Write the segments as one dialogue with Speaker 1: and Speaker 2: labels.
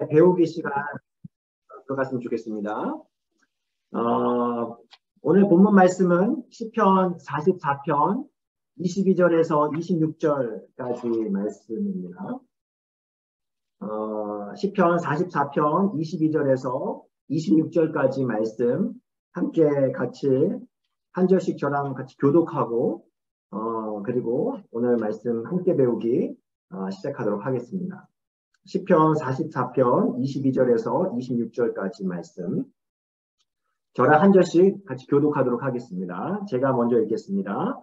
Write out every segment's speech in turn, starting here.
Speaker 1: 배우기 시간 들어갔으면 좋겠습니다. 오늘 본문 말씀은 시편 44편 22절에서 26절까지 말씀입니다. 시편 44편 22절에서 26절까지 말씀 함께 같이 한 절씩 저랑 같이 교독하고 그리고 오늘 말씀 함께 배우기 시작하도록 하겠습니다. 시편 44편 22절에서 26절까지 말씀 저랑 한 절씩 같이 교독하도록 하겠습니다. 제가 먼저 읽겠습니다.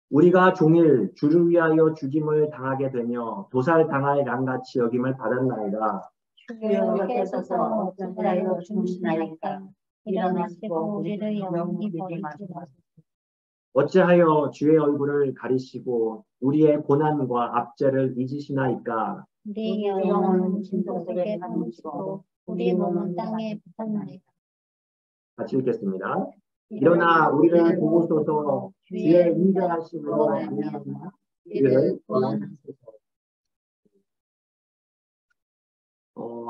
Speaker 1: 우리가 종일 주를 위하여 죽임을 당하게 되며 도살당할 양같이 여김을 받았나이다.
Speaker 2: 주여 께서서 어찌하여 주무시나이까. 일어나시고 우리를 영원히 버리지 마소서.
Speaker 1: 어찌하여 주의 얼굴을 가리시고 우리의 고난과 압제를 잊으시나이까.
Speaker 2: 우리 영혼은 진도 속에 가무시고 우리 몸은 땅에 붙었나이다.
Speaker 1: 같이 읽겠습니다. 일어나 우리를 보소서. 주의 인자하심으로 말미암아 우리를 구원하소서.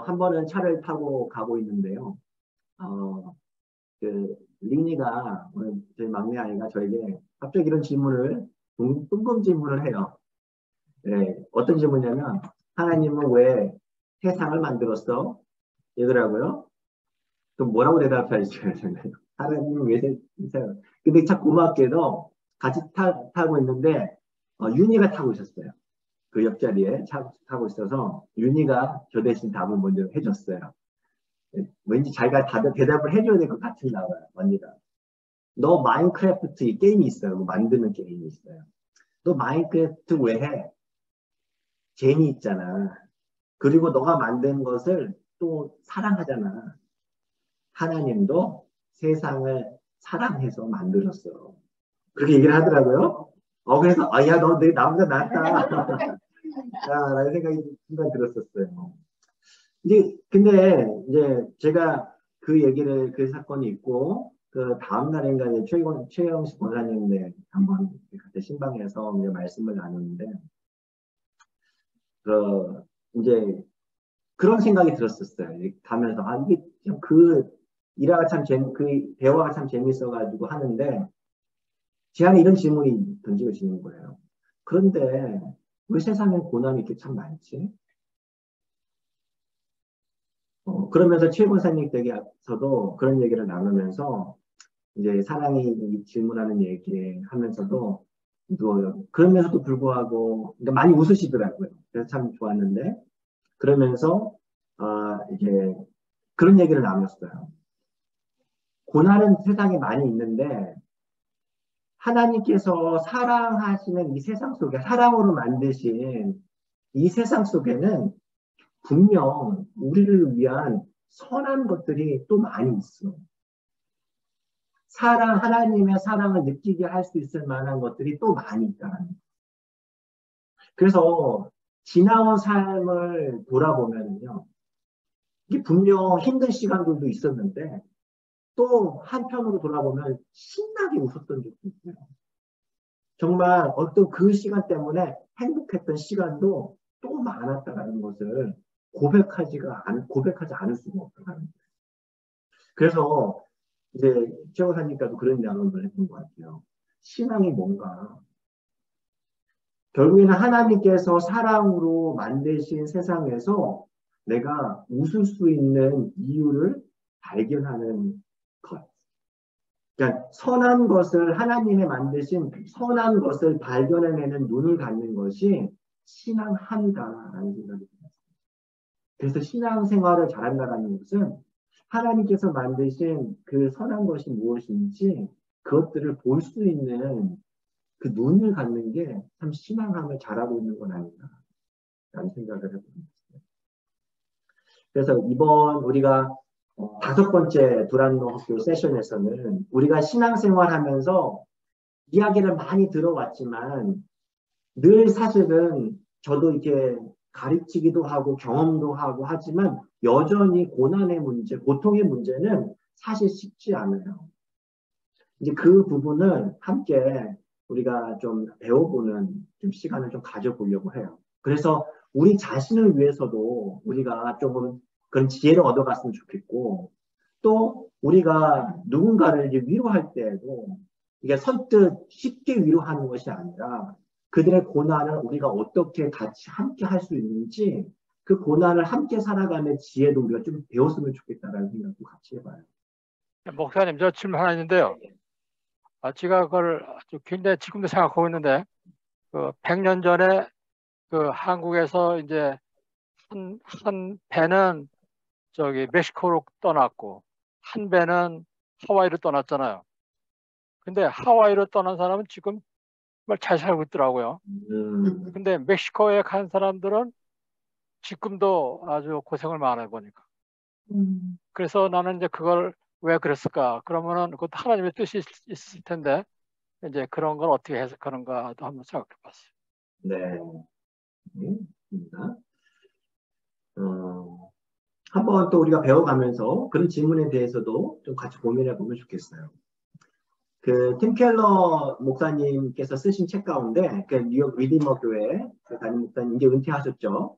Speaker 1: 한 번은 차를 타고 가고 있는데요. 리니가 오늘 제 막내 아이가 저에게 갑자기 이런 질문을 뜬금 질문을 해요. 네, 어떤 질문이냐면 하나님은 왜 세상을 만들었어? 이러더라고요. 그럼 뭐라고 대답할지 하나님은 왜 세상을? 근데 참 고맙게도 같이 타고 있는데 윤희가 타고 있었어요. 그 옆자리에 타고 있어서 윤희가 저 대신 답을 먼저 해줬어요. 왠지 자기가 대답을 해줘야 될 것 같은가 봐요. 언니가. 너 마인크래프트 이 게임이 있어요. 만드는 게임이 있어요. 너 마인크래프트 왜 해? 재미있잖아. 그리고 너가 만든 것을 또 사랑하잖아. 하나님도 세상을 사랑해서 만들었어. 그렇게 얘기를 하더라고요. 그래서 야, 너 나보다 낫다. 라는 생각이 순간 들었었어요. 근데 이제 제가 그 얘기를 그 사건이 있고 그 다음 날인가 이제 최영식 권사님네 한번 그때 신방에서 이제 말씀을 나누는데 이제 그런 생각이 들었었어요. 가면서 이게 그 일화가 그 대화가 참 재밌어가지고 하는데 제 안에 이런 질문이 던져지는 거예요. 그런데 왜 세상에 고난이 이렇게 참 많지? 그러면서 최 권사님 댁에서도 그런 얘기를 나누면서 이제 사랑이 질문하는 얘기 하면서도 그러면서도 불구하고 그러니까 많이 웃으시더라고요. 그래서 참 좋았는데 그러면서 이제 그런 얘기를 나눴어요. 고난은 세상에 많이 있는데 하나님께서 사랑하시는 이 세상 속에 사랑으로 만드신 이 세상 속에는 분명 우리를 위한 선한 것들이 또 많이 있어. 하나님의 사랑을 느끼게 할 수 있을 만한 것들이 또 많이 있다는 거예요. 그래서 지나온 삶을 돌아보면요. 이게 분명 힘든 시간들도 있었는데 또 한편으로 돌아보면 신나게 웃었던 적도 있어요. 정말 어떤 그 시간 때문에 행복했던 시간도 또 많았다는 것을 고백하지 않을 수가 없다는 거예요. 그래서 이제 최고사님과도 그런 나눔을 했던 것 같아요. 신앙이 뭔가 결국에는 하나님께서 사랑으로 만드신 세상에서 내가 웃을 수 있는 이유를 발견하는 것. 그러니까 선한 것을 하나님이 만드신 선한 것을 발견해내는 눈을 갖는 것이 신앙함이다라는 생각이 들었어요. 그래서 신앙생활을 잘한다는 것은 하나님께서 만드신 그 선한 것이 무엇인지 그것들을 볼 수 있는 그 눈을 갖는 게 참 신앙함을 잘하고 있는 건 아닌가라는 생각을 해봅니다. 그래서 이번 우리가 5번째 두란노 학교 세션에서는 우리가 신앙생활 하면서 이야기를 많이 들어왔지만 늘 사실은 저도 이렇게 가르치기도 하고 경험도 하고 하지만 여전히 고난의 문제, 고통의 문제는 사실 쉽지 않아요. 이제 그 부분을 함께 우리가 좀 배워보는 좀 시간을 좀 가져보려고 해요. 그래서 우리 자신을 위해서도 우리가 조금 그런 지혜를 얻어갔으면 좋겠고, 또 우리가 누군가를 이제 위로할 때에도 이게 선뜻 쉽게 위로하는 것이 아니라 그들의 고난을 우리가 어떻게 같이 함께 할 수 있는지 그 고난을 함께 살아가는 지혜도 우리가 좀 배웠으면 좋겠다라는 생각도 같이 해봐요.
Speaker 3: 목사님, 저 질문 하나 있는데요. 제가 그걸 아주 굉장히 지금도 생각하고 있는데, 그 100년 전에 그 한국에서 이제 한 배는 저기 멕시코로 떠났고, 한 배는 하와이로 떠났잖아요. 근데 하와이로 떠난 사람은 지금 정말 잘 살고 있더라고요. 근데 멕시코에 간 사람들은 지금도 아주 고생을 많이 해보니까. 그래서 나는 이제 그걸 왜 그랬을까? 그러면은 그것도 하나님의 뜻이 있을 텐데, 이제 그런 걸 어떻게 해석하는가도 한번 생각해 봤어요.
Speaker 1: 네. 한번 또 우리가 배워가면서 그런 질문에 대해서도 좀 같이 고민해 보면 좋겠어요. 그 팀 켈러 목사님께서 쓰신 책 가운데 그 뉴욕 리디머 교회 그 담임 목사님 이제 은퇴하셨죠.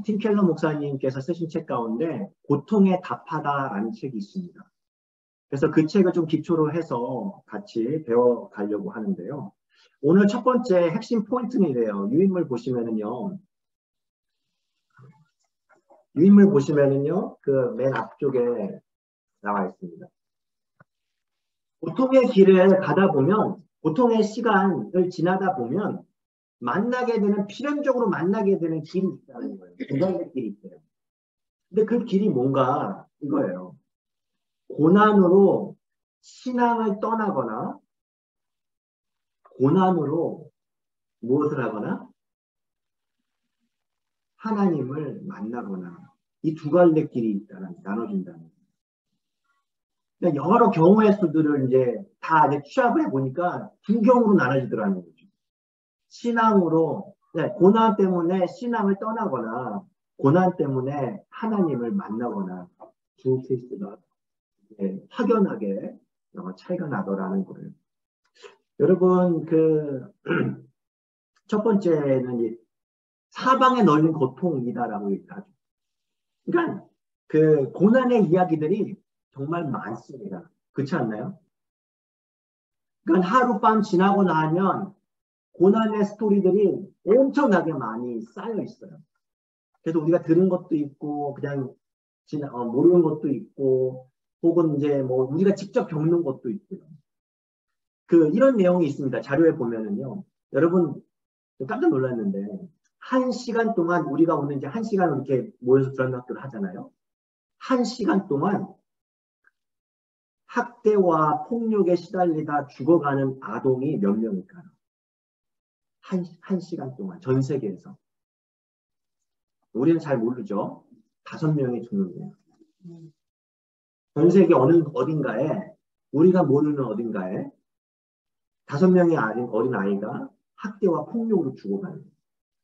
Speaker 1: 팀 켈러 목사님께서 쓰신 책 가운데 고통에 답하다라는 책이 있습니다. 그래서 그 책을 좀 기초로 해서 같이 배워가려고 하는데요. 오늘 첫 번째 핵심 포인트는 이래요. 유인물 보시면은요. 그 맨 앞쪽에 나와 있습니다. 고통의 길을 가다 보면, 고통의 시간을 지나다 보면 만나게 되는, 필연적으로 만나게 되는 길이 있다는 거예요. 두 가지 길이 있어요. 근데 그 길이 뭔가 이거예요. 고난으로 신앙을 떠나거나, 고난으로 무엇을 하거나, 하나님을 만나거나, 이 두 갈래 길이 있다는, 나눠진다는 거예요. 그러니까 여러 경우의 수들을 이제 다 이제 취합을 해보니까 두 경우로 나눠지더라는 거죠. 신앙으로, 고난 때문에 신앙을 떠나거나, 고난 때문에 하나님을 만나거나, 두 케이스가 확연하게 차이가 나더라는 거예요. 여러분, 첫 번째는 사방에 널린 고통이다라고 얘기하죠. 그러니까 그 고난의 이야기들이 정말 많습니다. 그렇지 않나요? 그러니까 하룻밤 지나고 나면 고난의 스토리들이 엄청나게 많이 쌓여 있어요. 그래서 우리가 들은 것도 있고, 그냥 모르는 것도 있고, 혹은 이제 뭐 우리가 직접 겪는 것도 있고요. 이런 내용이 있습니다. 자료에 보면은요. 여러분, 깜짝 놀랐는데, 1시간 동안, 우리가 오늘 이제 1시간 이렇게 모여서 드라마학교를 하잖아요. 1시간 동안 학대와 폭력에 시달리다 죽어가는 아동이 몇 명일까요? 한 시간 동안 전 세계에서. 우리는 잘 모르죠. 5명이 죽는데요. 전 세계 어딘가에, 우리가 모르는 어딘가에 5명의 어린 아이가 학대와 폭력으로 죽어가는 거예요.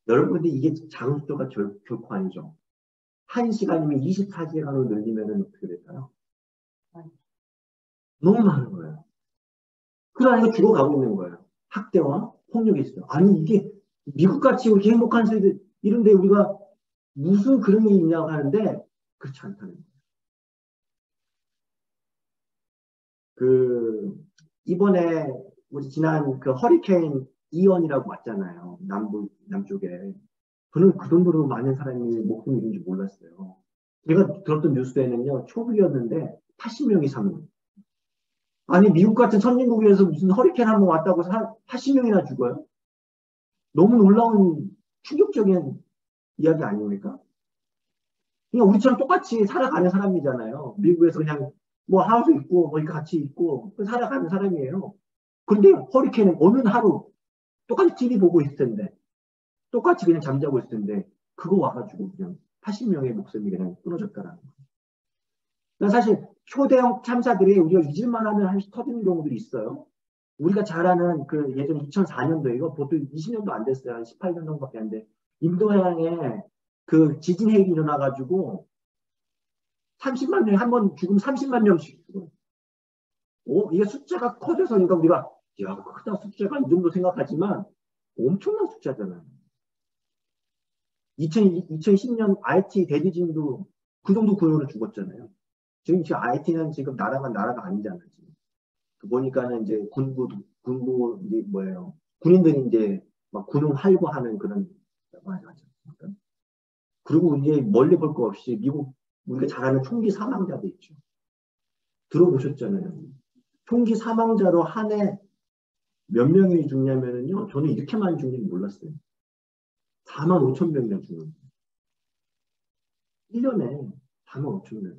Speaker 1: 여러분들 이게 장수가 결코 아니죠. 1시간이면 24시간으로 늘리면 어떻게 될까요? 너무 많은 거예요. 그러니까 죽어가고 있는 거예요. 학대와 폭력이 있어요. 아니 이게 미국같이 이렇게 행복한 세대 이런데 우리가 무슨 그런 일이 있냐고 하는데 그렇지 않다는 거예요. 이번에 우리 지난 허리케인 이언이라고 왔잖아요. 남쪽에. 저는 그 정도로 많은 사람이 목숨 잃은 줄 몰랐어요. 제가 들었던 뉴스에는요, 초기였는데 80명이 사망. 아니, 미국 같은 선진국에서 무슨 허리케인 한번 왔다고 80명이나 죽어요? 너무 놀라운 충격적인 이야기 아닙니까? 그냥 우리처럼 똑같이 살아가는 사람이잖아요. 미국에서 그냥 뭐 하우스 있고, 뭐 이렇게 같이 있고, 살아가는 사람이에요. 그런데 허리케인은 어느 하루 똑같이 TV 보고 있을 텐데, 똑같이 그냥 잠자고 있을 텐데, 그거 와가지고 그냥 80명의 목숨이 그냥 끊어졌다라는 거예요. 그러니까 사실 초대형 참사들이 우리가 잊을만 하면 한씩 터지는 경우들이 있어요. 우리가 잘 아는 예전 2004년도, 이거 보통 20년도 안 됐어요. 한 18년 정도밖에 안 돼. 인도양에 지진 해일이 일어나가지고 30만 명이 한 번 죽으면 30만 명씩 죽어요. 이게 숫자가 커져서니까 우리가, 야, 크다 숫자가 이 정도 생각하지만 엄청난 숫자잖아요. 2010년 IT 대지진도 그 정도 군으로 죽었잖아요. 지금 IT는 지금 나라가 아니잖아요. 지금. 보니까는 이제 군부 이제 뭐예요? 군인들이 이제 막 군웅 활보하는 그런 맞아. 그리고 이제 멀리 볼 거 없이 미국 우리가 잘 아는 총기 사망자도 있죠. 들어보셨잖아요. 총기 사망자로 한 해 몇 명이 죽냐면요. 저는 이렇게 많이 죽는지 몰랐어요. 45,000명이나 죽는 거예요. 1년에 45,000명.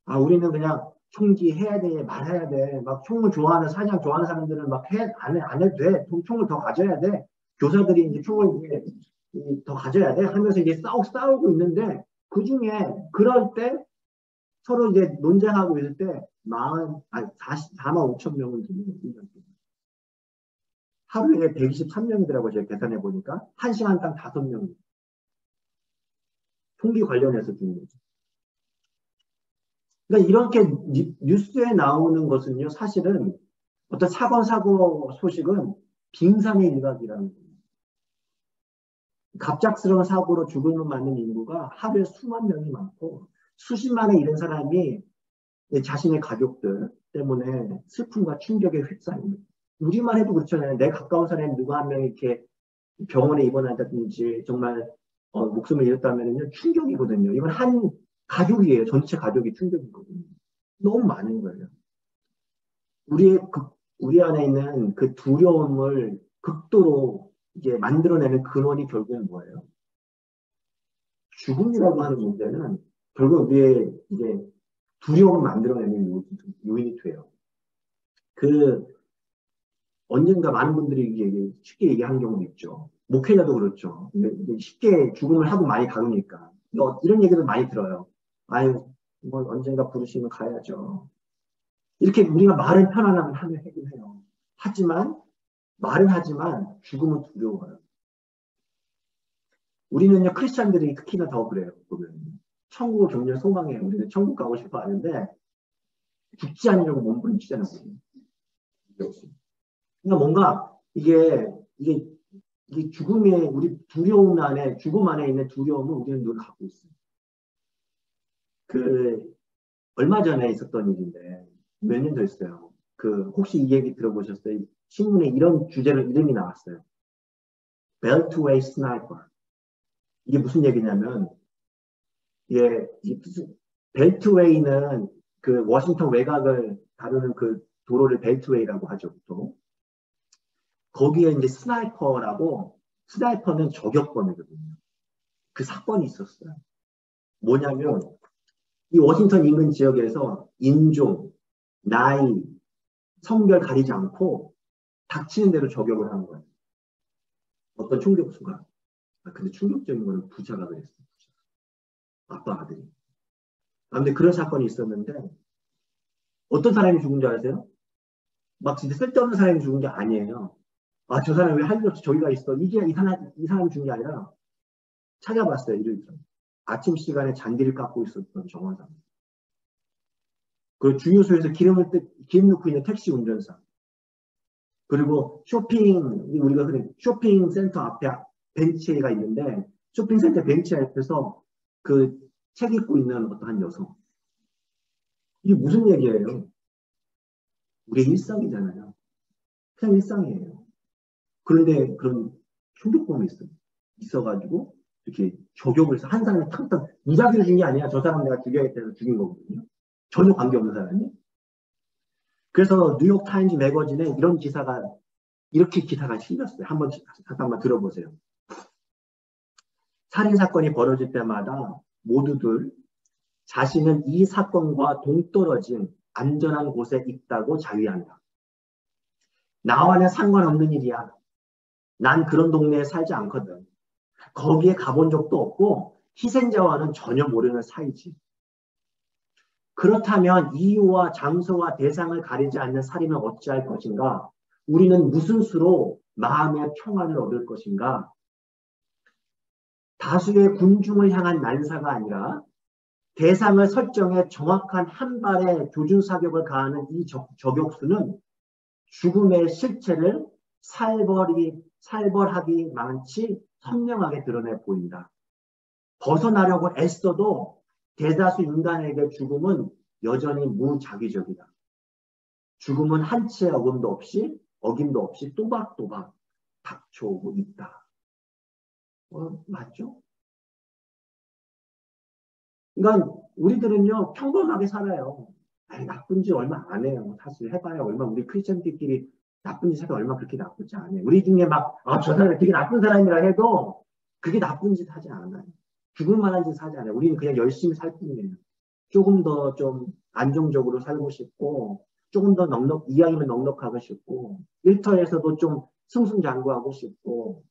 Speaker 1: 아, 우리는 그냥 총기 해야 돼, 말해야 돼. 막 총을 좋아하는, 사냥 좋아하는 사람들은 막 안 해도 돼. 총을 더 가져야 돼. 교사들이 이제 총을 이제 더 가져야 돼. 하면서 이제 싸우고 있는데, 그 중에 그럴 때 서로 이제 논쟁하고 있을 때 45,000명을 죽는 하루에 123명이더라고요. 제가 계산해 보니까. 1시간당 5명. 총기 관련해서 죽는 거죠. 그러니까 이렇게 뉴스에 나오는 것은요, 사실은 어떤 사고 소식은 빙산의 일각이라는 거예요. 갑작스러운 사고로 죽음을 맞는 인구가 하루에 수만 명이 많고 수십만에 이른 사람이 자신의 가족들 때문에 슬픔과 충격에 휩싸입니다. 우리만 해도 그렇잖아요. 내 가까운 사람이 누가 한 명 이렇게 병원에 입원한다든지 정말 목숨을 잃었다면요 충격이거든요. 이건 한 가족이에요. 전체 가족이 충격이거든요. 너무 많은 거예요. 우리 안에 있는 그 두려움을 극도로 이제 만들어내는 근원이 결국은 뭐예요? 죽음이라고 하는 문제는 결국 우리의 이제 두려움을 만들어내는 요인이 돼요. 언젠가 많은 분들이 쉽게 얘기하는 경우도 있죠. 목회자도 그렇죠. 쉽게 죽음을 하도 많이 다루니까. 이런 얘기도 많이 들어요. 아유, 뭐 언젠가 부르시면 가야죠. 이렇게 우리가 말은 편안하면 하긴 해요. 말은 하지만 죽음은 두려워요. 우리는요, 크리스찬들이 특히나 더 그래요. 보면. 천국을 격렬 소망해요. 우리는 천국 가고 싶어 하는데, 죽지 않으려고 몸부림치잖아요. 그러니까 뭔가 이게 우리 죽음 안에 있는 두려움을 우리는 늘 갖고 있어요. 얼마 전에 있었던 일인데, 몇 년 됐어요. 혹시 이 얘기 들어보셨어요? 신문에 이런 주제로 이름이 나왔어요. Beltway Sniper. 이게 무슨 얘기냐면, 벨트웨이는 워싱턴 외곽을 다루는 도로를 벨트웨이라고 하죠, 보통. 거기에 이제 스나이퍼는 저격범이거든요. 그 사건이 있었어요. 뭐냐면, 이 워싱턴 인근 지역에서 인종, 나이, 성별 가리지 않고 닥치는 대로 저격을 하는 거예요. 어떤 충격수가. 근데 충격적인 거는 부자가 그랬어요. 아빠 아들이. 근데 그런 사건이 있었는데 어떤 사람이 죽은 줄 아세요? 막 진짜 쓸데없는 사람이 죽은 게 아니에요. 저 사람이 왜 할 일 없이 저기가 있어. 이 사람이 죽은 게 아니라 찾아봤어요. 이를 좀. 아침 시간에 잔디를 깎고 있었던 정원사. 그리고 주유소에서 기름 넣고 있는 택시 운전사. 그리고 우리가 그냥 쇼핑센터 앞에 벤치가 있는데 쇼핑센터 벤치 앞에서 책 읽고 있는 어떠한 여성. 이게 무슨 얘기예요? 우리의 일상이잖아요. 그냥 일상이에요. 그런데 그런 충격범이 있어가지고 이렇게 저격을 해서 한 사람이 탕탕 무작위로 죽인 게 아니야. 저 사람 내가 죽여야겠다 해서 죽인 거거든요. 전혀 관계없는 사람이. 그래서 뉴욕타임즈 매거진에 이렇게 기사가 실렸어요. 잠깐만 들어보세요. 살인사건이 벌어질 때마다 모두들 자신은 이 사건과 동떨어진 안전한 곳에 있다고 자위한다. 나와는 상관없는 일이야. 난 그런 동네에 살지 않거든. 거기에 가본 적도 없고 희생자와는 전혀 모르는 사이지. 그렇다면 이유와 장소와 대상을 가리지 않는 살인을 어찌할 것인가? 우리는 무슨 수로 마음의 평안을 얻을 것인가? 다수의 군중을 향한 난사가 아니라 대상을 설정해 정확한 한 발의 조준 사격을 가하는 이 저격수는 죽음의 실체를 살벌하기 많지 선명하게 드러내 보인다. 벗어나려고 애써도 대다수 인간에게 죽음은 여전히 무자기적이다. 죽음은 한 치의 어김도 없이 또박또박 닥쳐오고 있다. 맞죠? 그러니까 우리들은요 평범하게 살아요. 아니, 나쁜 짓 얼마 안 해요. 사실 해봐야 얼마 우리 크리스천들끼리 나쁜 짓 해도 얼마 그렇게 나쁘지 않아요. 우리 중에 막 저 사람 되게 나쁜 사람이라 해도 그게 나쁜 짓 하지 않아요. 죽을 만한 짓 하지 않아요. 우리는 그냥 열심히 살 뿐이에요. 조금 더 좀 안정적으로 살고 싶고 조금 더 이왕이면 넉넉하고 싶고 일터에서도 좀 승승장구하고 싶고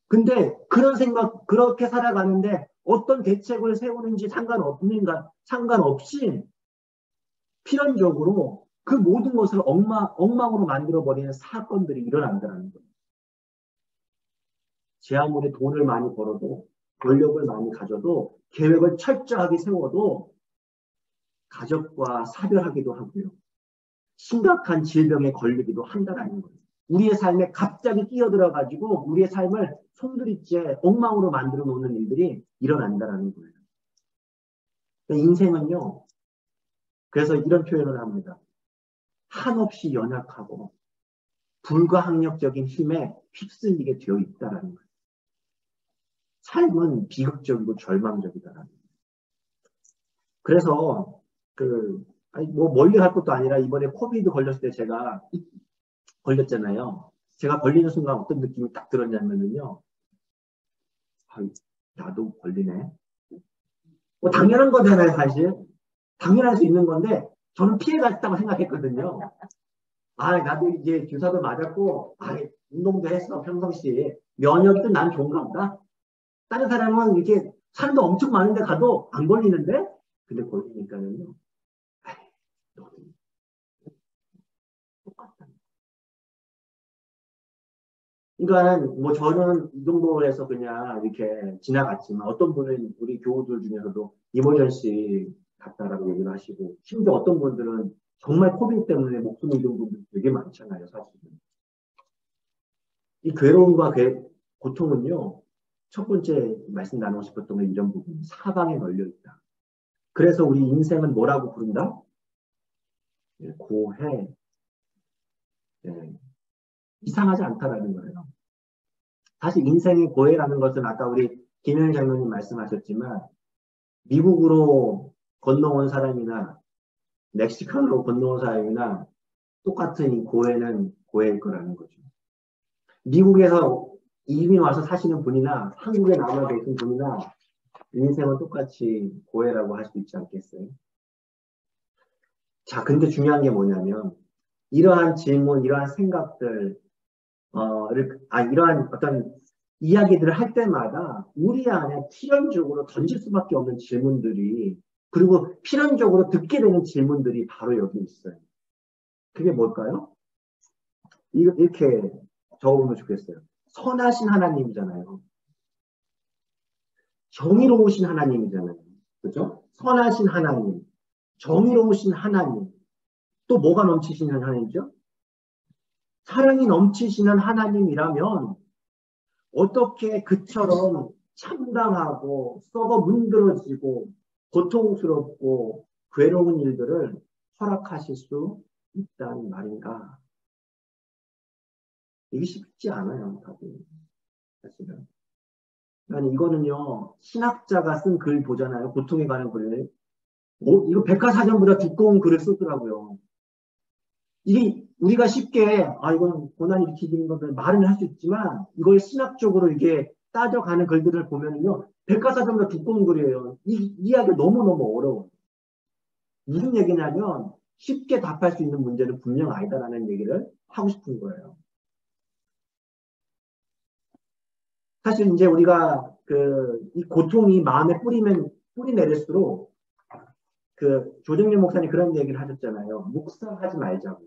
Speaker 1: 근데 그런 생각 그렇게 살아가는데 어떤 대책을 세우는지 상관없이 필연적으로 그 모든 것을 엉망으로 만들어버리는 사건들이 일어난다는 거예요. 제 아무리 돈을 많이 벌어도 권력을 많이 가져도 계획을 철저하게 세워도 가족과 사별하기도 하고요. 심각한 질병에 걸리기도 한다는 거예요. 우리의 삶에 갑자기 끼어들어가지고 우리의 삶을 송두리째 엉망으로 만들어 놓는 일들이 일어난다는 거예요. 인생은요. 그래서 이런 표현을 합니다. 한없이 연약하고 불가항력적인 힘에 휩쓸리게 되어 있다는 거예요. 삶은 비극적이고 절망적이다라는 거예요. 그래서 뭐 멀리 갈 것도 아니라 이번에 코비드 걸렸을 때 제가 걸렸잖아요. 제가 걸리는 순간 어떤 느낌이 딱 들었냐면요. 나도 걸리네. 뭐 당연한 거잖아요, 사실. 당연할 수 있는 건데 저는 피해갔다고 생각했거든요. 나도 이제 주사도 맞았고 운동도 했어, 평상시에. 면역도 난 좋은가 보다. 다른 사람은 이렇게 사람도 엄청 많은데 가도 안 걸리는데? 근데 걸리니까는요. 똑같다. 그러니까는 뭐 저는 이 정도로 해서 그냥 이렇게 지나갔지만 어떤 분은 우리 교우들 중에서도 이머전시 갔다라고 얘기를 하시고 심지어 어떤 분들은 정말 코비드 때문에 목숨을 잃은 분들 되게 많잖아요, 사실은. 이 괴로움과 고통은요, 첫 번째 말씀 나누고 싶었던 건 이런 부분, 사방에 널려 있다. 그래서 우리 인생은 뭐라고 부른다? 고해. 이상하지 않다라는 거예요. 사실 인생이 고해라는 것은 아까 우리 김현희 장로님 말씀하셨지만 미국으로 건너온 사람이나 멕시칸으로 건너온 사람이나 똑같은 이 고해는 고해일 거라는 거죠. 미국에서 이민 와서 사시는 분이나 한국에 남아 계신 분이나 인생은 똑같이 고해라고 할 수 있지 않겠어요? 자, 근데 중요한 게 뭐냐면 이러한 질문, 이러한 생각들, 이러한 어떤 이야기들을 할 때마다 우리 안에 필연적으로 던질 수밖에 없는 질문들이 그리고 필연적으로 듣게 되는 질문들이 바로 여기 있어요. 그게 뭘까요? 이렇게 적어보면 좋겠어요. 선하신 하나님이잖아요. 정의로우신 하나님이잖아요. 그죠? 선하신 하나님, 정의로우신 하나님, 또 뭐가 넘치시는 하나님이죠? 사랑이 넘치시는 하나님이라면 어떻게 그처럼 참담하고 썩어 문드러지고 고통스럽고 괴로운 일들을 허락하실 수 있다는 말인가? 이게 쉽지 않아요, 다들. 사실은. 아니, 이거는요, 신학자가 쓴 글 보잖아요. 고통에 관한 글을. 이거 백과사전보다 두꺼운 글을 쓰더라고요. 이게 우리가 쉽게, 이건 고난이 일으키는 것을 말은 할 수 있지만, 이걸 신학적으로 이게 따져가는 글들을 보면요, 백과사전보다 두꺼운 글이에요. 이 이야기가 너무너무 어려워요. 무슨 얘기냐면, 쉽게 답할 수 있는 문제는 분명 아니다라는 얘기를 하고 싶은 거예요. 사실 이제 우리가 이 고통이 마음에 뿌리 내릴수록 조정래 목사님 그런 얘기를 하셨잖아요. 묵상하지 말자고.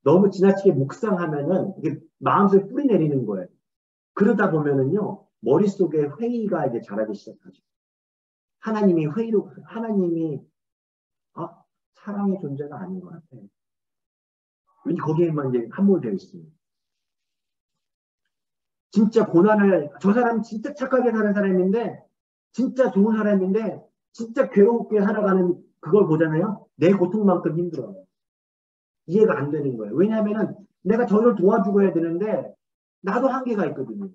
Speaker 1: 너무 지나치게 묵상하면은 이게 마음속에 뿌리 내리는 거예요. 그러다 보면은요, 머릿속에 회의가 이제 자라기 시작하죠. 하나님이 사랑의 존재가 아닌 것 같아. 왠지 거기에만 이제 함몰되어 있습니다. 진짜 고난을, 저 사람 진짜 착하게 사는 사람인데, 진짜 좋은 사람인데 진짜 괴롭게 살아가는 그걸 보잖아요. 내 고통만큼 힘들어요. 이해가 안 되는 거예요. 왜냐하면 내가 저를 도와주고 해야 되는데 나도 한계가 있거든요.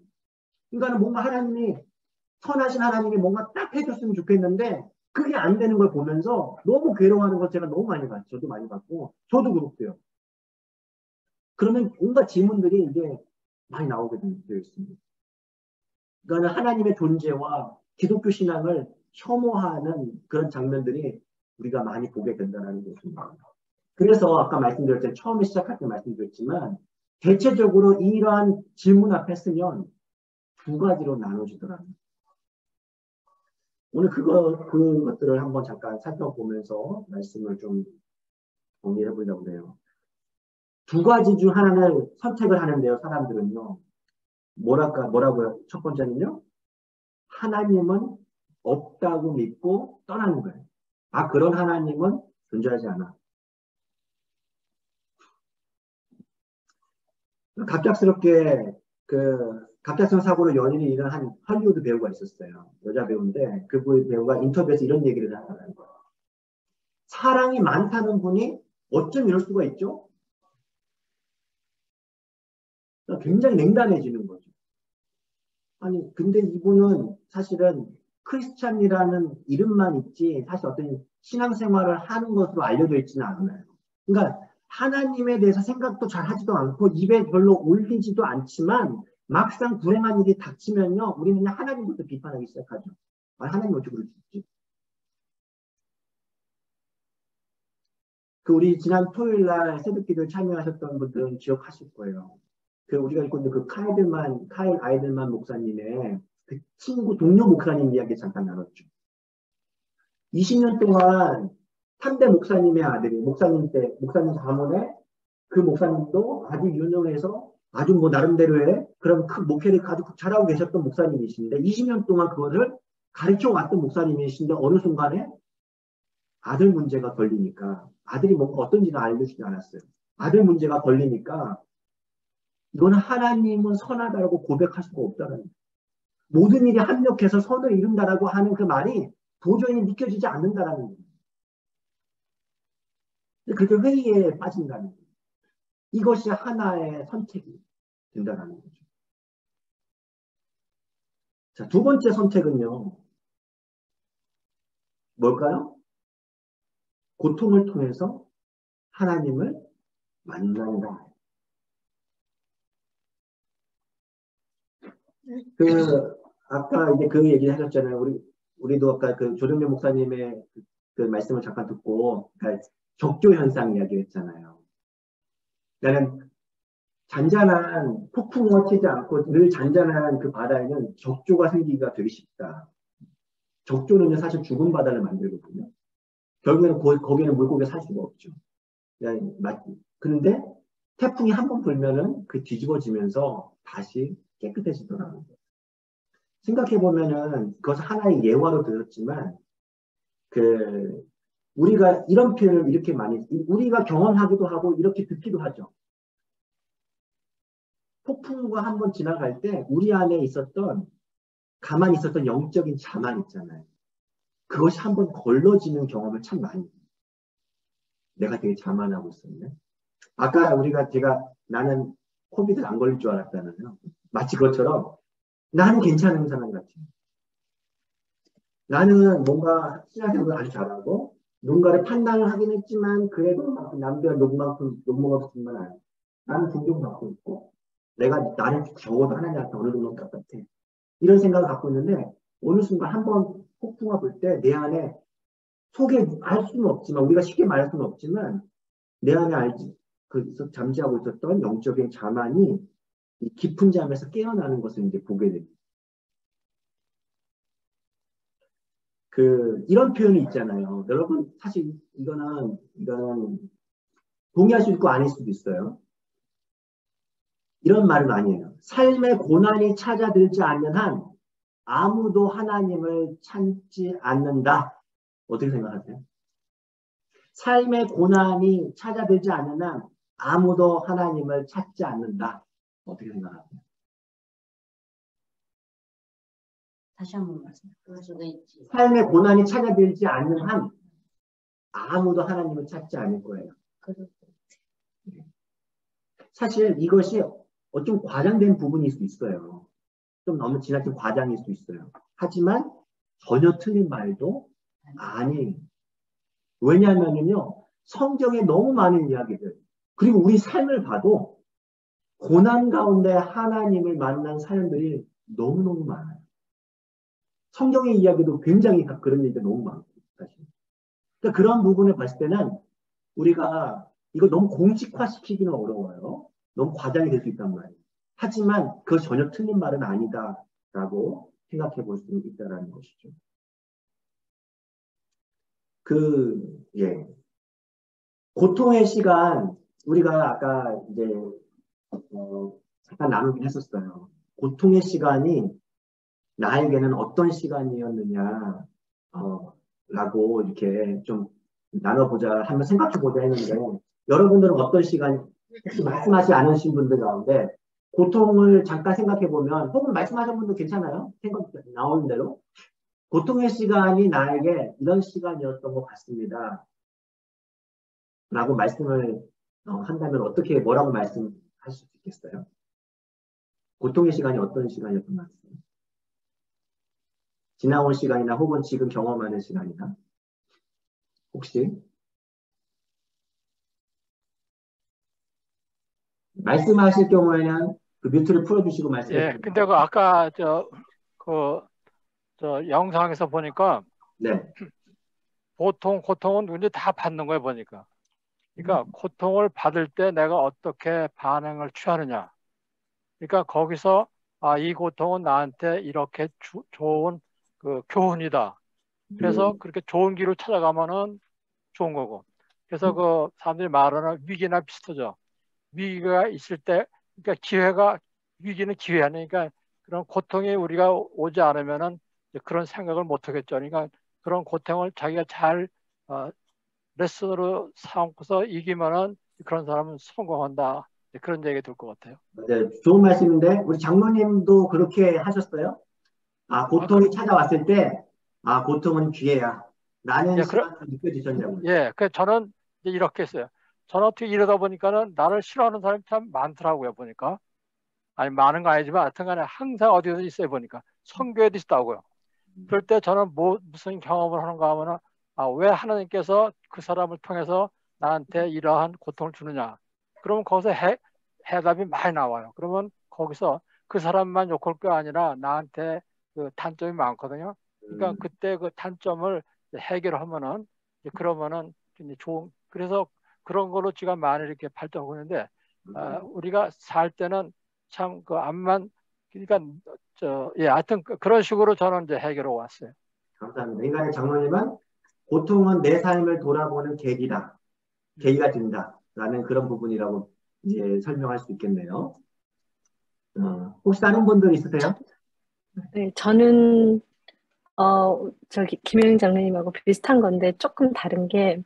Speaker 1: 그러니까 뭔가 하나님이 선하신 하나님이 뭔가 딱 해줬으면 좋겠는데 그게 안 되는 걸 보면서 너무 괴로워하는 걸 제가 너무 많이 봤죠. 저도 많이 봤고 저도 그렇고요. 그러면 온갖 질문들이 이제 많이 나오게 되어 있습니다. 그러니까 하나님의 존재와 기독교 신앙을 혐오하는 그런 장면들이 우리가 많이 보게 된다는 것입니다. 그래서 아까 말씀드렸죠. 처음에 시작할 때 말씀드렸지만 대체적으로 이러한 질문 앞에 쓰면 두 가지로 나눠지더라고요. 오늘 그것들을 한번 잠깐 살펴보면서 말씀을 좀 정리해 보려고 해요. 두 가지 중 하나를 선택을 하는데요, 사람들은요. 뭐라고요? 첫 번째는요, 하나님은 없다고 믿고 떠나는 거예요. 아, 그런 하나님은 존재하지 않아. 갑작스럽게 갑작스러운 사고로 연인이 일어난 한 할리우드 배우가 있었어요. 여자 배우인데 그 배우가 인터뷰에서 이런 얘기를 하는 거예요. 사랑이 많다는 분이 어쩜 이럴 수가 있죠? 굉장히 냉담해지는 거죠. 아니, 근데 이분은 사실은 크리스찬이라는 이름만 있지 사실 어떤 신앙생활을 하는 것으로 알려져 있지는 않아요. 그러니까 하나님에 대해서 생각도 잘 하지도 않고 입에 별로 올리지도 않지만 막상 불행한 일이 닥치면요, 우리는 그냥 하나님부터 비판하기 시작하죠. 아, 하나님 어떻게 그럴 수 있지? 우리 지난 토요일 날 새벽기도에 참여하셨던 분들은 기억하실 거예요. 우리가 읽고 있는 카일 아이들만 목사님의 그 친구, 동료 목사님 이야기 잠깐 나눴죠. 20년 동안 3대 목사님의 아들이, 목사님 가문에 그 목사님도 아주 유명해서 아주 뭐 나름대로의 그런 큰 목회를 아주 잘하고 계셨던 목사님이신데 20년 동안 그것을 가르쳐 왔던 목사님이신데 어느 순간에 아들 문제가 걸리니까 아들이 뭔가 어떤지는 알려주지 않았어요. 아들 문제가 걸리니까 이거는 하나님은 선하다라고 고백할 수가 없다는 거예요. 모든 일이 합력해서 선을 이룬다라고 하는 그 말이 도저히 믿겨지지 않는다라는 거예요. 그렇게 회의에 빠진다는 거예요. 이것이 하나의 선택이 된다는 거죠. 자, 두 번째 선택은요. 뭘까요? 고통을 통해서 하나님을 만난다. 아까 이제 그 얘기 하셨잖아요. 우리도 아까 조정래 목사님의 그 말씀을 잠깐 듣고, 그러니까 적조 현상 이야기 했잖아요. 나는 잔잔한 폭풍우가 치지 않고 늘 잔잔한 그 바다에는 적조가 생기기가 되게 쉽다. 적조는 사실 죽은 바다를 만들거든요. 결국에는 거기에는 물고기가 살 수가 없죠. 그런데 태풍이 한 번 불면은 뒤집어지면서 다시 깨끗해지더라고요. 생각해보면은 그것은 하나의 예화로 들었지만 우리가 이런 표현을 이렇게 많이 우리가 경험하기도 하고 이렇게 듣기도 하죠. 폭풍우가 한 번 지나갈 때 우리 안에 가만히 있었던 영적인 자만 있잖아요. 그것이 한 번 걸러지는 경험을 참 많이 해요. 내가 되게 자만하고 있었네. 아까 나는 코비드 안 걸릴 줄 알았잖아요. 마치 그것처럼 나는 괜찮은 사람 같아요. 나는 뭔가 신앙생활을 아주 잘하고 누군가를 판단을 하긴 했지만 그래도 남들 욕먹었지만 아니에요. 나는 존경받고 있고 나는 적어도 하나님한테 어느 정도 똑같아. 이런 생각을 갖고 있는데 어느 순간 한번 폭풍아 불 때 내 안에 속에 알 수는 없지만 우리가 쉽게 말할 수는 없지만 내 안에 잠재하고 있었던 영적인 자만이 이 깊은 잠에서 깨어나는 것을 이제 보게 됩니다. 이런 표현이 있잖아요. 여러분 사실 이거는 동의할 수 있고 아닐 수도 있어요. 이런 말은 아니에요. 삶의 고난이 찾아들지 않는 한 아무도 하나님을 찾지 않는다. 어떻게 생각하세요? 삶의 고난이 찾아들지 않는 한 아무도 하나님을 찾지 않는다. 어떻게 생각하세요?
Speaker 2: 다시 한번 말씀. 그럴 수도 있지.
Speaker 1: 삶의 고난이 찾아들지 않는 한 아무도 하나님을 찾지 않을 거예요. 사실 이것이 좀 과장된 부분일 수 있어요. 좀 너무 지나친 과장일 수 있어요. 하지만 전혀 틀린 말도 아니에요. 왜냐하면요, 성경에 너무 많은 이야기들, 그리고 우리 삶을 봐도 고난 가운데 하나님을 만난 사연들이 너무너무 많아요. 성경의 이야기도 굉장히 그런 얘기가 너무 많고, 사실. 그러니까 그런 부분을 봤을 때는 우리가 이거 너무 공식화시키기는 어려워요. 너무 과장이 될 수 있단 말이에요. 하지만 그거 전혀 틀린 말은 아니다라고 생각해 볼 수 있다는 것이죠. 예. 고통의 시간, 우리가 아까 이제, 잠깐 나누긴 했었어요. 고통의 시간이 나에게는 어떤 시간이었느냐, 라고 이렇게 좀 나눠보자, 한번 생각해보자 했는데, 여러분들은 어떤 시간, 혹시 말씀하지 않으신 분들 가운데, 고통을 잠깐 생각해보면, 혹은 말씀하신 분도 괜찮아요? 생각 나오는 대로. 고통의 시간이 나에게 이런 시간이었던 것 같습니다. 라고 말씀을 한다면 어떻게, 뭐라고 말씀하실 수 있겠어요? 고통의 시간이 어떤 시간이었던 것 같습니다. 지나온 시간이나 혹은 지금 경험하는 시간이나 혹시 말씀하실 경우에는 그 뮤트를 풀어주시고 말씀해 주세요.
Speaker 3: 예, 근데 그 아까 저 영상에서 보니까
Speaker 1: 네.
Speaker 3: 고통은 이제 다 받는 거예요, 보니까. 그러니까 고통을 받을 때 내가 어떻게 반응을 취하느냐. 그러니까 거기서 이 고통은 나한테 이렇게 좋은 그 교훈이다. 그래서 그렇게 좋은 길을 찾아가면은 좋은 거고. 그래서 그 사람들이 말하는 위기나 비슷하죠. 위기가 있을 때, 그러니까 위기는 기회 아니니까 그런 고통이 우리가 오지 않으면은 그런 생각을 못 하겠죠. 그러니까 그런 고통을 자기가 잘 레슨으로 삼고서 이기면은 그런 사람은 성공한다. 그런 얘기 들 것 같아요.
Speaker 1: 네, 좋은 말씀인데 우리 장로님도 그렇게 하셨어요? 고통이 찾아왔을 때, 고통은 기회야. 라는
Speaker 3: 예,
Speaker 1: 시간으로 느껴지셨냐고요?
Speaker 3: 예, 저는 이제 이렇게 했어요. 저는 어떻게 이러다 보니까는 나를 싫어하는 사람이 참 많더라고요, 보니까. 아니, 많은 거 아니지만 하여튼간에 항상 어디서 있어요, 보니까. 선교에도 있다고요. 그럴 때 저는 무슨 경험을 하는가 하면은, 왜 하나님께서 그 사람을 통해서 나한테 이러한 고통을 주느냐. 그러면 거기서 해답이 많이 나와요. 그러면 거기서 그 사람만 욕할 게 아니라 나한테 그 단점이 많거든요. 그러니까 그때 그 단점을 해결하면은, 그러면은 이제 그래서 그런 걸로 제가 많이 이렇게 발전하고 있는데, 우리가 살 때는 참 그 암만, 그러니까 하여튼 그런 식으로 저는 이제 해결하고 왔어요.
Speaker 1: 감사합니다. 인간의 장로님은 고통은 내 삶을 돌아보는 계기다. 계기가 된다. 라는 그런 부분이라고 이제 설명할 수 있겠네요. 혹시 다른 분들 있으세요?
Speaker 4: 네, 저는 김영인 장로님하고 비슷한 건데 조금 다른 게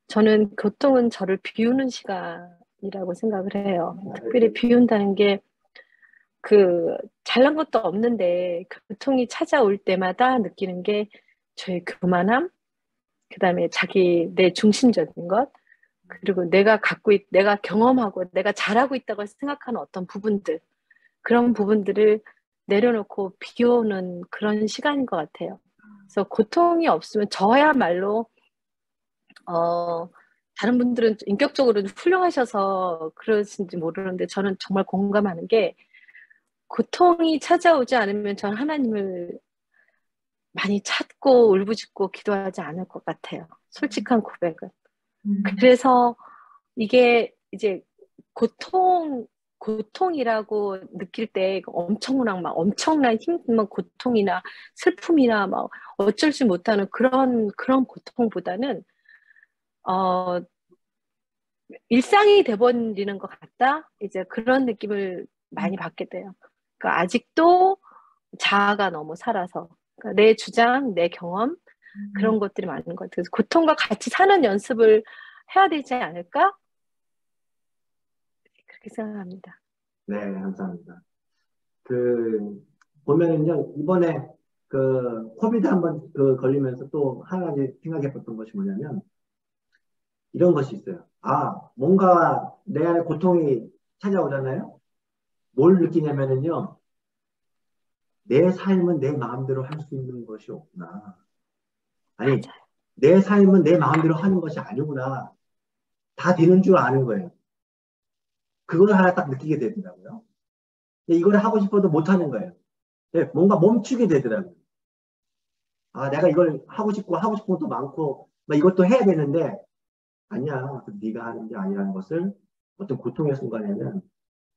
Speaker 4: 저는 고통은 저를 비우는 시간이라고 생각을 해요. 특별히 비운다는 게 잘난 것도 없는데 고통이 찾아올 때마다 느끼는 게 저의 교만함, 그다음에 내 중심적인 것, 그리고 내가 경험하고 내가 잘하고 있다고 생각하는 어떤 부분들, 그런 부분들을 내려놓고 비우는 그런 시간인 것 같아요. 그래서 고통이 없으면 저야말로 다른 분들은 인격적으로 훌륭하셔서 그러신지 모르는데 저는 정말 공감하는 게 고통이 찾아오지 않으면 전 하나님을 많이 찾고 울부짖고 기도하지 않을 것 같아요. 솔직한 고백은. 그래서 이게 이제 고통이라고 느낄 때 엄청난 힘든 고통이나 슬픔이나 막 어쩔 수 못하는 그런 고통보다는 일상이 돼버리는 것 같다. 이제 그런 느낌을 많이 받게 돼요. 그러니까 아직도 자아가 너무 살아서 그러니까 내 주장, 내 경험 그런 것들이 많은 것 같아요. 그래서 고통과 같이 사는 연습을 해야 되지 않을까? 그렇게 생각합니다.
Speaker 1: 네, 감사합니다. 보면은요, 이번에 그 코비드 한번 걸리면서 또 하나 생각해 봤던 것이 뭐냐면 이런 것이 있어요. 뭔가 내 안에 고통이 찾아오잖아요. 뭘 느끼냐면은요. 내 삶은 내 마음대로 할 수 있는 것이 없구나. 아니, 내 삶은 내 마음대로 하는 것이 아니구나. 다 되는 줄 아는 거예요. 그걸 하나 딱 느끼게 되더라고요. 이걸 하고 싶어도 못 하는 거예요. 뭔가 멈추게 되더라고요. 내가 이걸 하고 싶은 것도 많고, 이것도 해야 되는데, 아니야. 네가 하는 게 아니라는 것을 어떤 고통의 순간에는,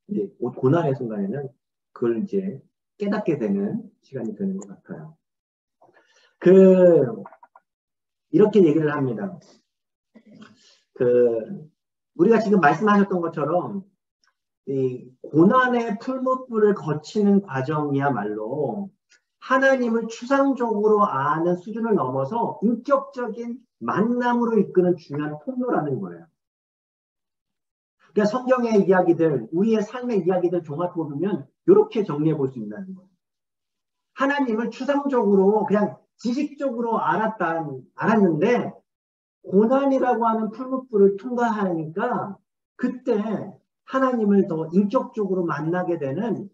Speaker 1: 이제 고난의 순간에는 그걸 이제 깨닫게 되는 시간이 되는 것 같아요. 이렇게 얘기를 합니다. 우리가 지금 말씀하셨던 것처럼, 이 고난의 풀무불을 거치는 과정이야말로 하나님을 추상적으로 아는 수준을 넘어서 인격적인 만남으로 이끄는 중요한 통로라는 거예요. 그러니까 성경의 이야기들, 우리의 삶의 이야기들 종합해 보면 이렇게 정리해 볼 수 있다는 거예요. 하나님을 추상적으로 그냥 지식적으로 알았는데 고난이라고 하는 풀무불을 통과하니까 그때 하나님을 더 인격적으로 만나게 되는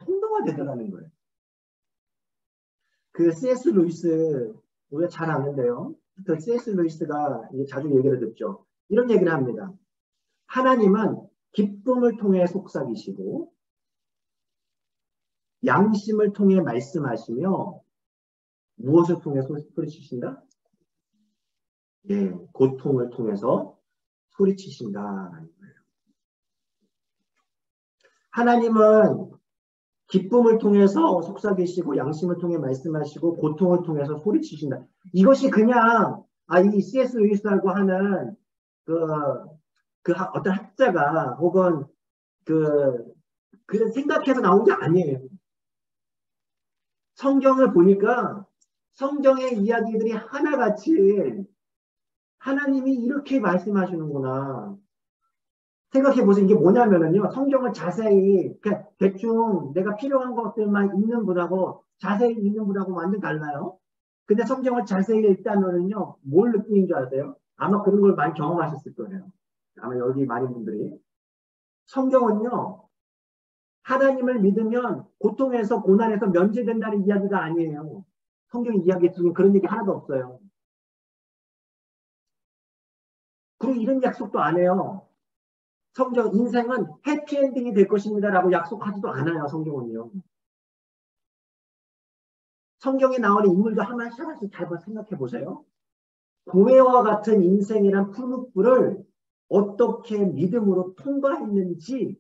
Speaker 1: 통로가 되더라는 거예요. C.S. 루이스 우리가 잘 아는데요. C.S. 루이스가 자주 얘기를 듣죠. 이런 얘기를 합니다. 하나님은 기쁨을 통해 속삭이시고 양심을 통해 말씀하시며 무엇을 통해 소리치신다? 고통을 통해서 소리치신다는 거예요. 하나님은 기쁨을 통해서 속삭이시고 양심을 통해 말씀하시고 고통을 통해서 소리치신다. 이것이 그냥 이 C.S. 루이스라고 하는 어떤 학자가 혹은 그런 생각해서 나온 게 아니에요. 성경을 보니까 성경의 이야기들이 하나같이 하나님이 이렇게 말씀하시는구나. 생각해보세요. 이게 뭐냐면요. 성경을 자세히, 그냥 대충 내가 필요한 것들만 읽는 분하고 자세히 읽는 분하고 완전 달라요. 근데 성경을 자세히 읽다면은요, 뭘 느끼는 줄 아세요? 아마 그런 걸 많이 경험하셨을 거예요. 아마 여기 많은 분들이. 성경은요, 하나님을 믿으면 고통에서, 고난에서 면제된다는 이야기가 아니에요. 성경 이야기 중에 그런 얘기 하나도 없어요. 그리고 이런 약속도 안 해요. 성경 인생은 해피엔딩이 될 것입니다라고 약속하지도 않아요. 성경은요. 성경에 나오는 인물도 하나씩 잘 생각해 보세요. 고해와 같은 인생이란 풀무불을 어떻게 믿음으로 통과했는지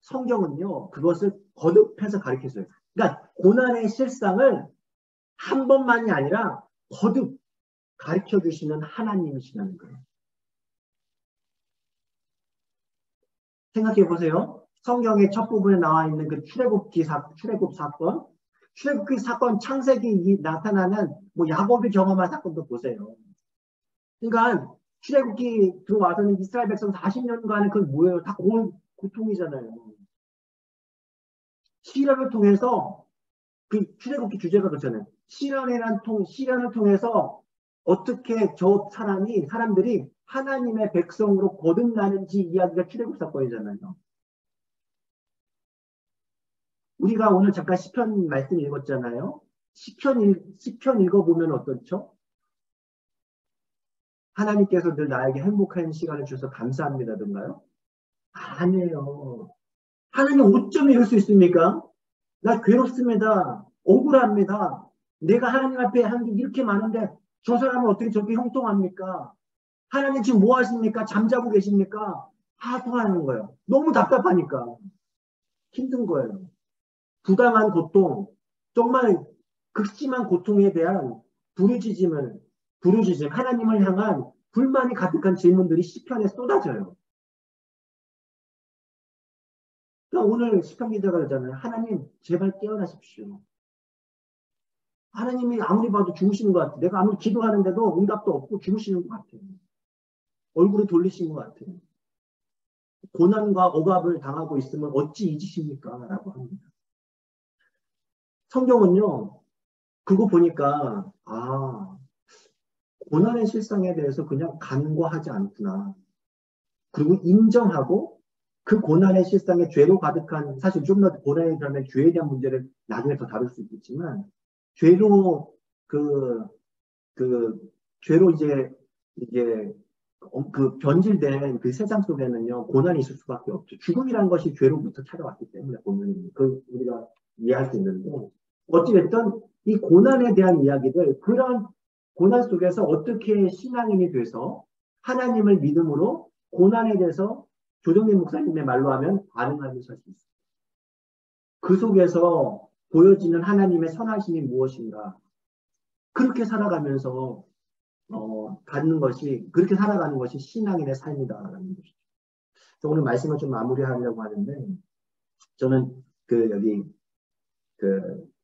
Speaker 1: 성경은요. 그것을 거듭해서 가르쳐줘요. 그러니까 고난의 실상을 한 번만이 아니라 거듭 가르쳐주시는 하나님이시라는 거예요. 생각해 보세요. 성경의 첫 부분에 나와 있는 출애굽 사건, 출애굽기 사건 창세기 나타나는 야곱이 경험한 사건도 보세요. 그러니까 출애굽기 들어와서는 이스라엘 백성 40년간은 그건 뭐예요? 다 고통이잖아요. 시련을 통해서 출애굽기 주제가 그렇잖아요. 시련을 통해서 어떻게 사람들이 하나님의 백성으로 거듭나는지 이야기가 출애굽 사건이잖아요. 우리가 오늘 잠깐 시편 말씀 읽었잖아요. 시편 읽어보면 어떻죠? 하나님께서 늘 나에게 행복한 시간을 주셔서 감사합니다던가요? 아니에요. 하나님 어쩜 이럴 수 있습니까? 나 괴롭습니다. 억울합니다. 내가 하나님 앞에 한 게 이렇게 많은데 저 사람은 어떻게 저렇게 형통합니까? 하나님 지금 뭐 하십니까? 잠자고 계십니까? 통하는 거예요. 너무 답답하니까. 힘든 거예요. 부당한 고통, 정말 극심한 고통에 대한 부르짖음, 하나님을 향한 불만이 가득한 질문들이 시편에 쏟아져요. 그러니까 오늘 시편 기자가 그러잖아요. 하나님 제발 깨어나십시오. 하나님이 아무리 봐도 죽으시는 것 같아요. 내가 아무리 기도하는데도 응답도 없고 죽으시는 것 같아요. 얼굴을 돌리신 것 같아요. 고난과 억압을 당하고 있으면 어찌 잊으십니까? 라고 합니다. 성경은요. 그거 보니까 고난의 실상에 대해서 그냥 간과하지 않구나. 그리고 인정하고 그 고난의 실상에 죄로 가득한, 사실 좀 더 고난에 들어가면 죄에 대한 문제를 나중에 더 다룰 수 있겠지만, 죄로 죄로 이제 그 변질된 그 세상 속에는요, 고난이 있을 수밖에 없죠. 죽음이라는 것이 죄로부터 찾아왔기 때문에 보면 우리가 이해할 수 있는데, 어찌됐든 이 고난에 대한 이야기들, 그런 고난 속에서 어떻게 신앙인이 돼서 하나님을 믿음으로 고난에 대해서 조정민 목사님의 말로 하면 반응하면서 살 수 있어요. 그 속에서 보여지는 하나님의 선하심이 무엇인가? 그렇게 살아가면서 그렇게 살아가는 것이 신앙인의 삶이다라는 것이죠. 오늘 말씀을 좀 마무리하려고 하는데, 저는 여기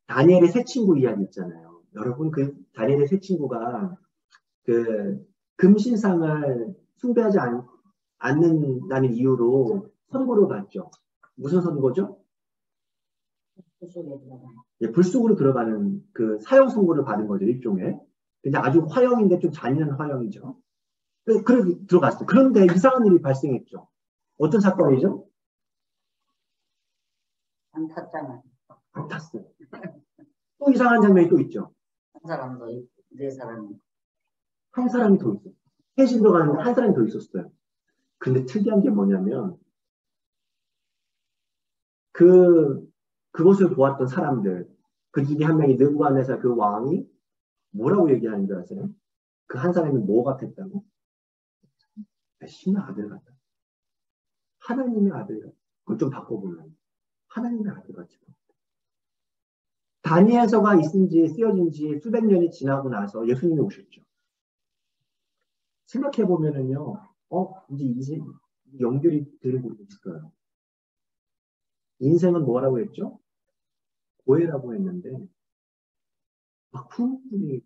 Speaker 1: 다니엘의 새 친구 이야기 있잖아요. 여러분, 다니엘의 새 친구가 금신상을 숭배하지 않는다는 이유로 선고를 받죠. 무슨 선고죠? 불 속으로 들어가는 사형 선고를 받은 거죠, 일종의. 근데 아주 화형인데 좀 잔인한 화형이죠. 그렇게 들어갔어요. 그런데 이상한 일이 발생했죠. 어떤 사건이죠?
Speaker 5: 안 탔잖아.
Speaker 1: 안 탔어요. 또 이상한 장면이 또 있죠.
Speaker 5: 한 사람도 있고, 네 사람이.
Speaker 1: 한 사람이 더 있어요. 셋이 들어가는데 한 사람이 더 있었어요. 근데 특이한 게 뭐냐면, 그것을 보았던 사람들, 그 중에 한 명이 느부갓네살 그 왕이 뭐라고 얘기하는 줄 아세요? 그 한 사람이 뭐 같았다고? 신의 아들 같다. 하나님의 아들 같다. 그걸 좀 바꿔보면 하나님의 아들 같다. 다니엘서가 쓰여진 지 수백 년이 지나고 나서 예수님이 오셨죠. 생각해보면은요, 이제 연결이 되고 있어요. 인생은 뭐라고 했죠? 고해라고 했는데, 막 풍물이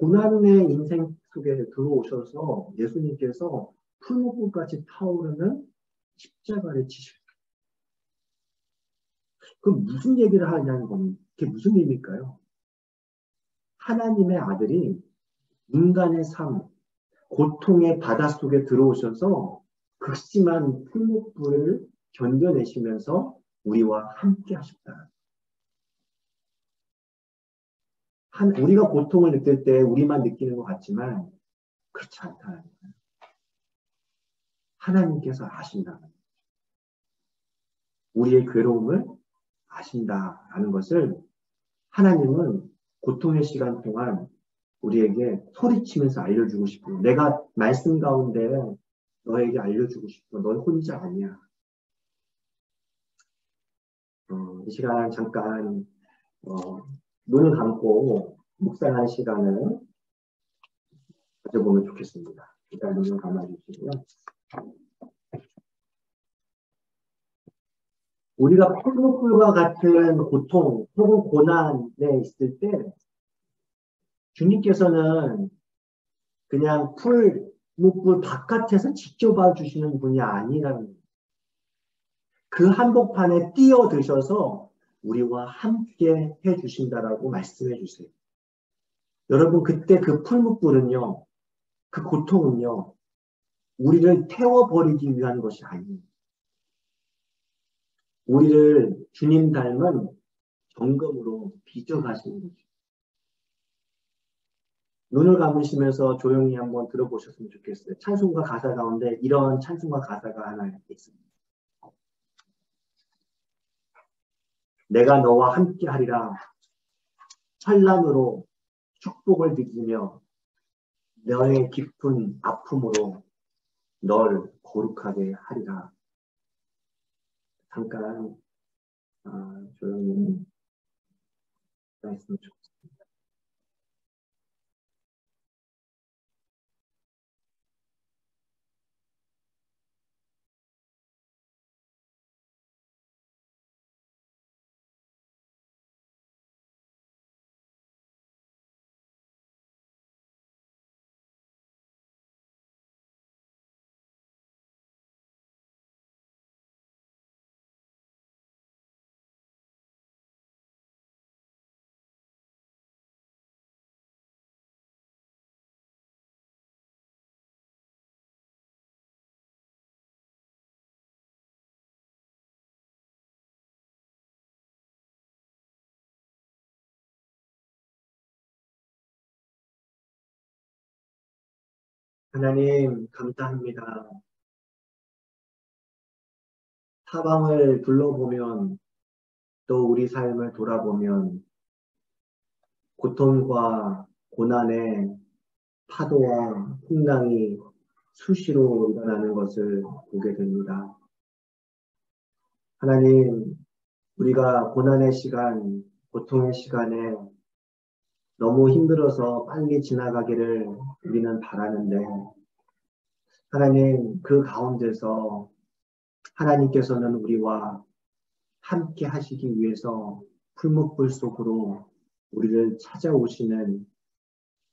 Speaker 1: 고난의 인생 속에 들어오셔서 예수님께서 풀무불같이 타오르는 십자가를 지셨어요. 그럼 무슨 얘기를 하냐는 건, 그게 무슨 의미일까요? 하나님의 아들이 인간의 삶, 고통의 바닷속에 들어오셔서 극심한 풀무불을 견뎌내시면서 우리와 함께 하셨다. 우리가 고통을 느낄 때 우리만 느끼는 것 같지만 그렇지 않다는 거예요. 하나님께서 아신다. 우리의 괴로움을 아신다라는 것을 하나님은 고통의 시간 동안 우리에게 소리치면서 알려주고 싶어요. 내가 말씀 가운데 너에게 알려주고 싶어. 너 혼자 아니야. 이 시간 잠깐 눈을 감고 묵상하는 시간을 가져보면 좋겠습니다. 일단 눈을 감아주시고요. 우리가 풀무불과 같은 고통 혹은 고난에 있을 때 주님께서는 그냥 풀무불 바깥에서 지켜봐 주시는 분이 아니라는 거예요. 그 한복판에 뛰어드셔서 우리와 함께 해주신다라고 말씀해 주세요. 여러분, 그때 그 풀무불은요, 그 고통은요, 우리를 태워버리기 위한 것이 아니에요. 우리를 주님 닮은 점검으로 빚어가시는 거죠. 눈을 감으시면서 조용히 한번 들어보셨으면 좋겠어요. 찬송가 가사 가운데 이런 찬송가 가사가 하나 있습니다. 내가 너와 함께 하리라. 환난으로 축복을 느끼며 너의 깊은 아픔으로 널 거룩하게 하리라. 잠깐 조용히 했으면 좋겠습니다. 하나님 감사합니다. 타방을 둘러보면 또 우리 삶을 돌아보면 고통과 고난의 파도와 풍랑이 수시로 일어나는 것을 보게 됩니다. 하나님, 우리가 고난의 시간, 고통의 시간에 너무 힘들어서 빨리 지나가기를 우리는 바라는데, 하나님, 그 가운데서 하나님께서는 우리와 함께 하시기 위해서 풀무불 속으로 우리를 찾아오시는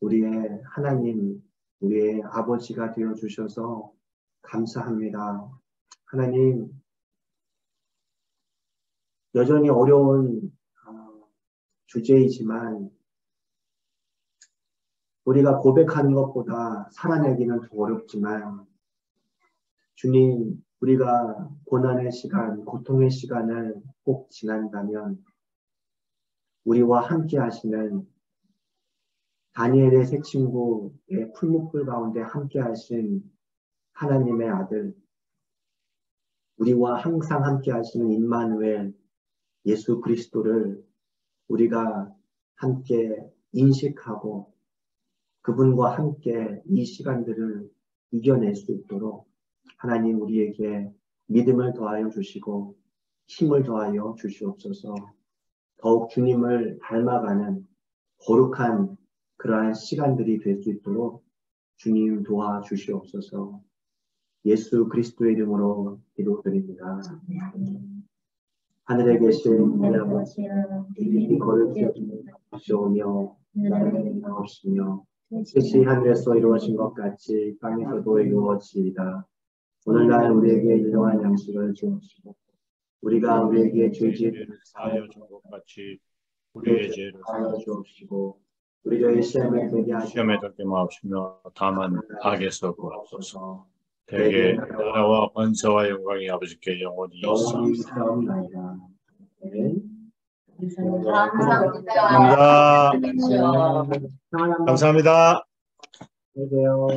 Speaker 1: 우리의 하나님, 우리의 아버지가 되어 주셔서 감사합니다. 하나님, 여전히 어려운 주제이지만 우리가 고백하는 것보다 살아내기는 더 어렵지만 주님, 우리가 고난의 시간, 고통의 시간을 꼭 지난다면 우리와 함께 하시는 다니엘의 세 친구의 풀무불 가운데 함께 하신 하나님의 아들, 우리와 항상 함께 하시는 임마누엘 예수 그리스도를 우리가 함께 인식하고 그분과 함께 이 시간들을 이겨낼 수 있도록 하나님 우리에게 믿음을 더하여 주시고 힘을 더하여 주시옵소서. 더욱 주님을 닮아가는 거룩한 그러한 시간들이 될 수 있도록 주님 도와주시옵소서. 예수 그리스도의 이름으로 기도드립니다. 하늘에 계신 우리 아버지, 이름이 거룩히 여기시오며 나라의 없으며 뜻이 하늘에서 이루어진 것 같이 땅에서도 이루어지이다. 오늘날 우리에게 일용할 양식을 주옵시고 우리가 우리에게 죄짓을 사하여 준 것 같이 우리의 죄를 사하여 주옵시고 우리를 시험에 들게 마옵시며 다만 악에서 구하옵소서. 대개 나라와 권세와 영광이 아버지께 영원히 있사옵나이다. 감사합니다. 감사합니다. 안녕히 계세요.